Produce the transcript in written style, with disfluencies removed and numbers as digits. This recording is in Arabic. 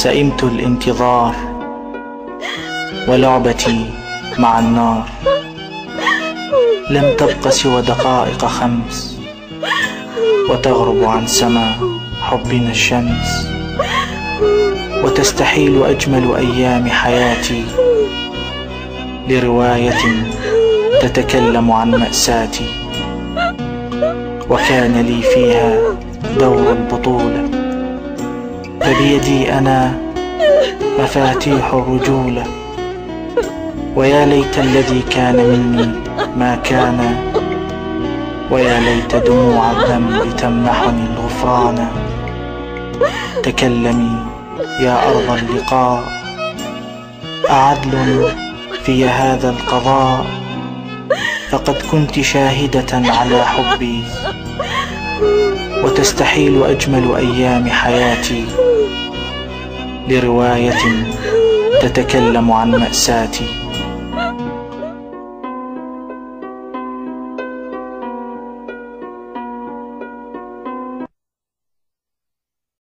سئمت الانتظار ولعبتي مع النار، لم تبق سوى دقائق 5 وتغرب عن سما حبنا الشمس، وتستحيل أجمل أيام حياتي لرواية تتكلم عن مأساتي، وكان لي فيها دور البطولة، فبيدي أنا مفاتيح الرجولة، ويا ليت الذي كان مني ما كان، ويا ليت دموع الذنب تمنحني الغفران. تكلمي يا أرض اللقاء، أعدل في هذا القضاء؟ فقد كنت شاهدة على حبي، وتستحيل أجمل أيام حياتي لرواية تتكلم عن مأساتي.